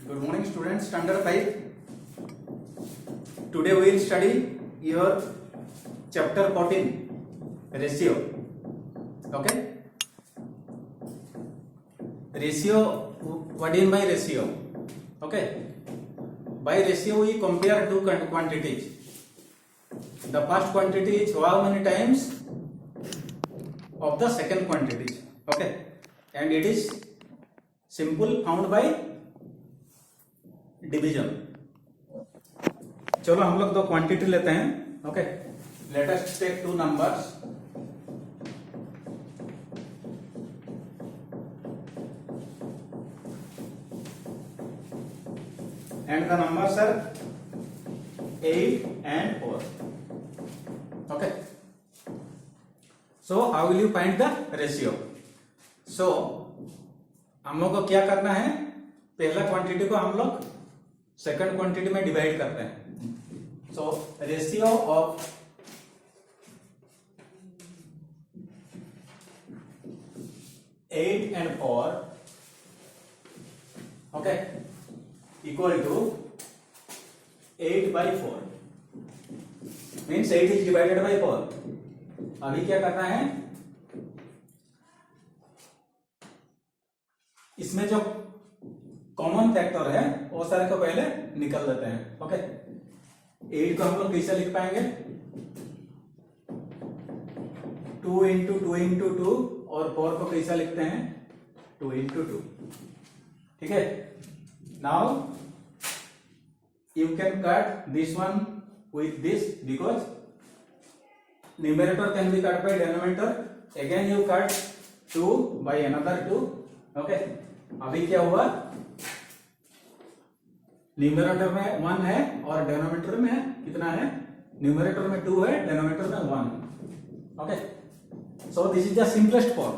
Good morning students, standard 5. Today we will study your chapter 14, ratio. Okay? Ratio, what do you mean by ratio? Okay? By ratio we compare two quantities. The first quantity is how many times of the second quantity. Okay? And it is simple found by division. चलो हम लोग दो quantity लेते हैं. Okay, let us take two numbers. And the numbers are 8 and 4. Okay, so how will you find the ratio? So हम लोग को क्या करना है, पहला क्वांटिटी को हम लोग सेकंड क्वांटिटी में डिवाइड करते हैं. So ratio of eight and 4 okay equal to 8/4 means 8 is divided by 4. अभी क्या करना है, इसमें जो कॉमन फैक्टर है वो सारे को पहले निकल देते हैं. ओके, 8 को हम लोग कैसे लिख पाएंगे? 2 into 2 into 2 और 4 को कैसा लिखते हैं? 2 into 2. ठीक है. Now you can cut this one with this because numerator can be cut by denominator. Again you cut 2 by another 2. Okay, अभी क्या हुआ, न्यूमरेटर में 1 है और डिनोमिनेटर में कितना है? न्यूमरेटर में 2 है, डिनोमिनेटर में 1. Okay, so this is the simplest form.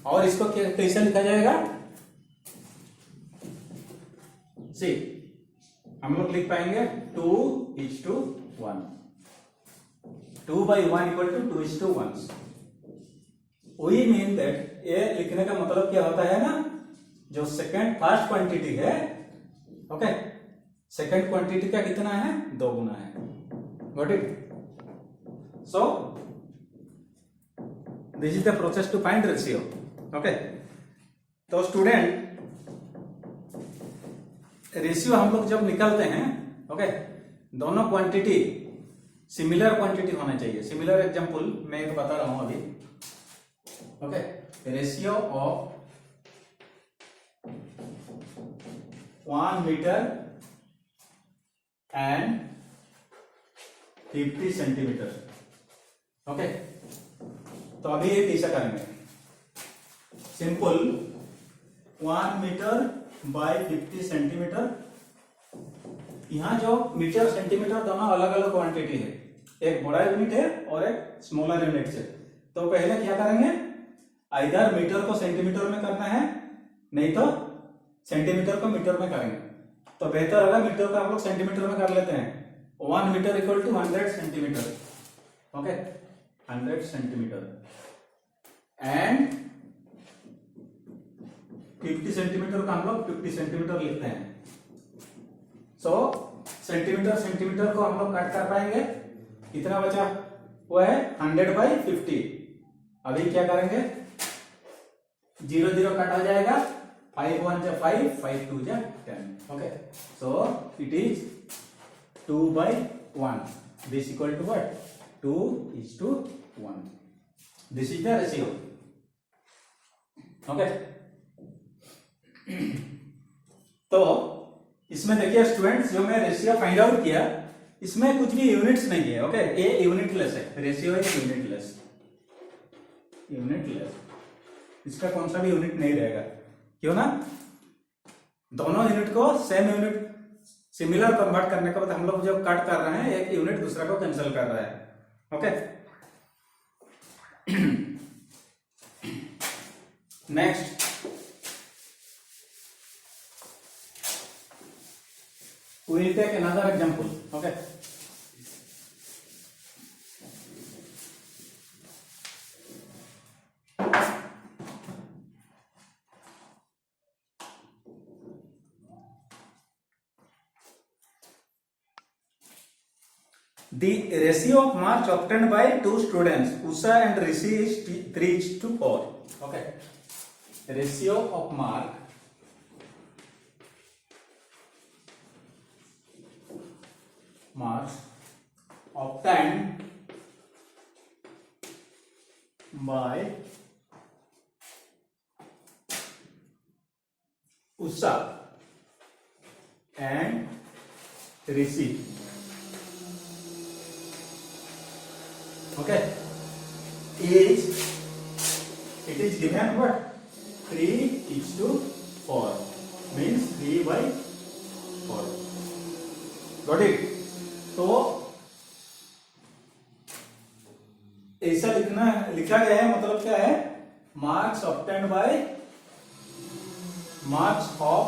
और इसको कैसे लिखा जाएगा? सी, हम लोग लिख पाएंगे 2:1. 2/1 equal to 2:1. We mean that, ये लिखने का मतलब क्या होता है ना, जो फर्स्ट क्वांटिटी है, ओके, सेकंड क्वांटिटी का कितना है? 2 गुना है. Got it? So this is the process to find ratio. Okay, तो स्टूडेंट रेशियो हम लोग जब निकालते हैं, ओके, दोनों क्वांटिटी सिमिलर क्वांटिटी होना चाहिए. सिमिलर एग्जांपल मैं एक बता रहा हूं अभी. Okay, ratio of 1 meter and 50 centimetre. Okay, तो अभी ये कैसा करेंगे? Simple 1 metre by 50 centimetre. यहां जो मीटर सेंटीमीटर दोनों अलग अलग क्वांटिटी है, एक बड़ा यूनिट है और एक स्मॉलर यूनिट से. तो पहले क्या करेंगे, आइदर मीटर को सेंटीमीटर में करना है, नहीं तो सेंटीमीटर को मीटर में करेंगे. तो बेहतर होगा मीटर को हम लोग सेंटीमीटर में कर लेते हैं. 1 metre equal to 100 centimetre. Okay, 100 centimetre and 50 centimetre का हम लोग 50 सेंटीमीटर लिखते हैं. सो सेंटीमीटर को हम लोग कट कर पाएंगे. कितना बचा हुआ है? 100/50. अभी क्या करेंगे, 0 0 कट हो जाएगा. 5 1 जा 5, 5 2 जा 10. Okay, so it is 2/1. This equal to what? 2:1. This is the ratio. Okay. तो इसमें देखिए स्टूडेंट्स, जो मैं रेशियो फाइंड आउट किया, इसमें कुछ भी यूनिट्स नहीं है. ओके, ये यूनिटलेस है. Ratio is unitless. इसका कौन सा भी यूनिट नहीं रहेगा. क्यों ना? दोनों यूनिट को सेम यूनिट सिमिलर कन्वर्ट करने के बाद हम लोग जब कट कर रहे हैं, एक यूनिट दूसरा को कैंसिल कर रहा है. Okay, next we will take another example. Okay, The ratio of marks obtained by two students, Usha and Rishi, is 3:4. Okay. Ratio of marks obtained by Usha and Rishi. Okay, it is given what? 3:4, means 3/4. Got it? तो ऐसा लिखा गया है, मतलब क्या है? Marks obtained by marks of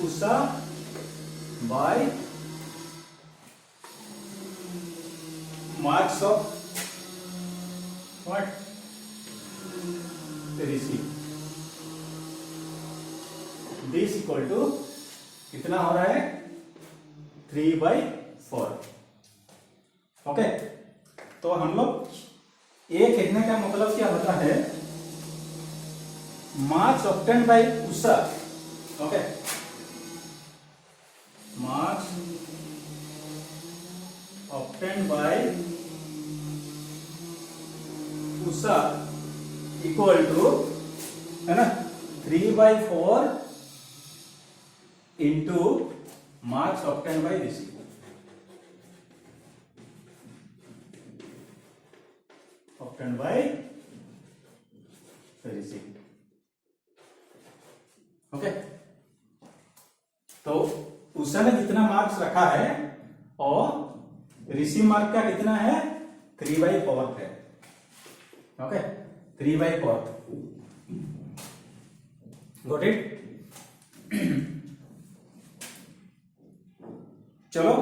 Usha by marks of what? Rishi. This equal to कितना हो रहा है? 3/4. ओके, तो हम लोग ये कहने का मतलब क्या होता है? Marks obtained bye Usha. Okay, marks obtained by Usha equal to, है ना, 3/4 into marks obtained by Rishi. Obtained by Rishi. Okay, तो उषा ने जितना मार्क्स रखा है और ऋषि मार्क का कितना है? 3/4 है. ओके, 3/4. Got it? चलो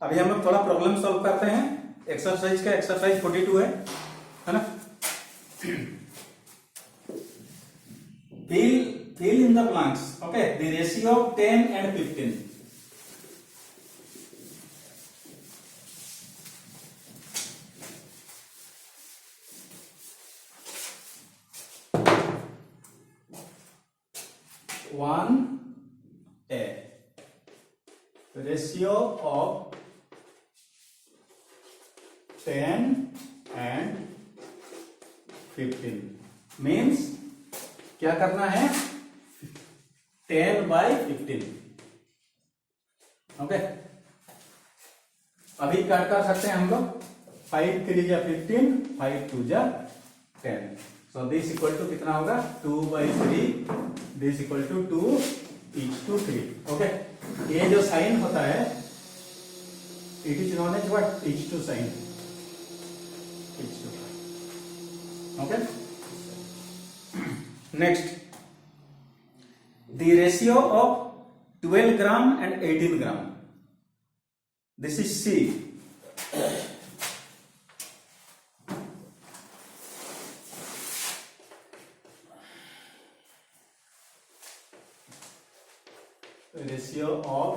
अभी हम लोग थोड़ा प्रॉब्लम सॉल्व करते हैं. एक्सरसाइज का एक्सरसाइज 42 है ना? fill in the blanks. Okay, the ratio of 10 and 15. One A. Ratio of 10 and 15 means क्या करना है? 10/15. ओके, अभी काट कर सकते हैं हम लोग. 5 3 जा 15, 5 2 जा 10. सो दिस इक्वल टू कितना होगा? 2/3. This equal to 2:3. ओके, ये जो साइन होता है it is known as what? H2 sign. H2. Okay, next, the ratio of 12 gram and 18 gram. This is C. Ratio of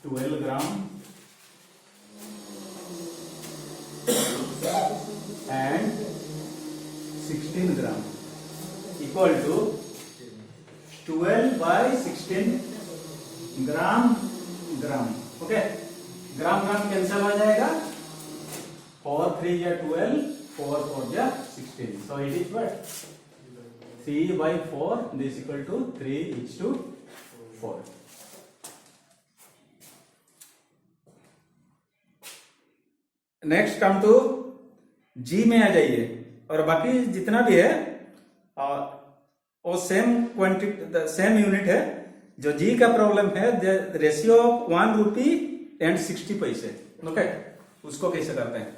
12 gram and 16 gram equal to 12/16 gram. Okay, gram cancel हो जाएगा. 4 3 या 12, 4 4 या 16. So it is what? 3/4. This equal to 3:4. Next come to G में आ जाइए, और बाकी जितना भी है वो सेम क्वांटिटी, सेम यूनिट है. जो जी का प्रॉब्लम है, रेशियो ऑफ 1 रुपी एंड 60 पैसे. ओके, उसको कैसे करते हैं?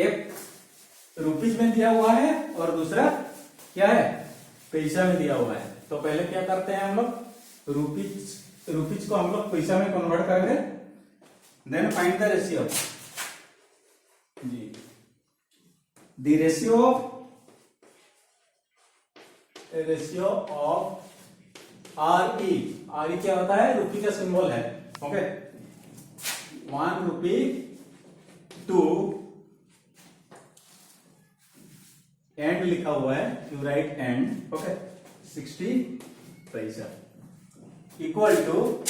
एक रुपीज में दिया हुआ है और दूसरा क्या है? पैसा में दिया हुआ है. तो पहले क्या करते हैं हम लोग? रुपीज को हम लोग पैसा में कन्वर्ट करेंगे. Then find the ratio. जी, द रेशियो of RE क्या होता है, रुपी का सिंबल है। ओके, 1 रुपी टू एंड लिखा हुआ है, यू राइट एंड। ओके, 60 पैसा इक्वल टू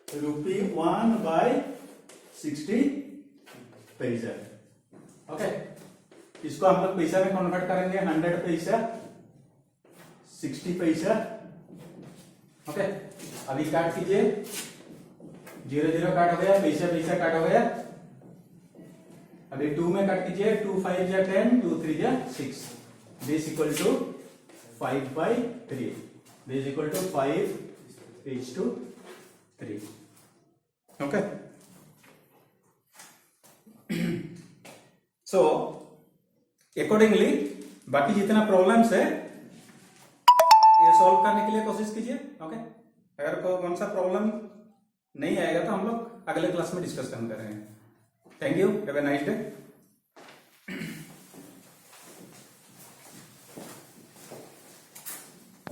₹1/60 पैसा। ओके, इसको हम लोग पैसा में कन्वर्ट करेंगे, 100 पैसा 60 पैसा। ओके, अभी काट कीजिए, 0 0 काट हो गया, पैसा पैसा काट हो गया। अभी 2 में काट कीजिए, 2 5 जा 10, 2 3 जा 6, this equal to 5/3, this equal to 5:3। Okay, so accordingly बाकी जितना प्रॉब्लम्स है ये सॉल्व करने के लिए कोशिश कीजिए। ओके, अगर कौन सा प्रॉब्लम नहीं आएगा तो हम लोग अगले क्लास में डिस्कस करेंगे। Thank you, have a nice day.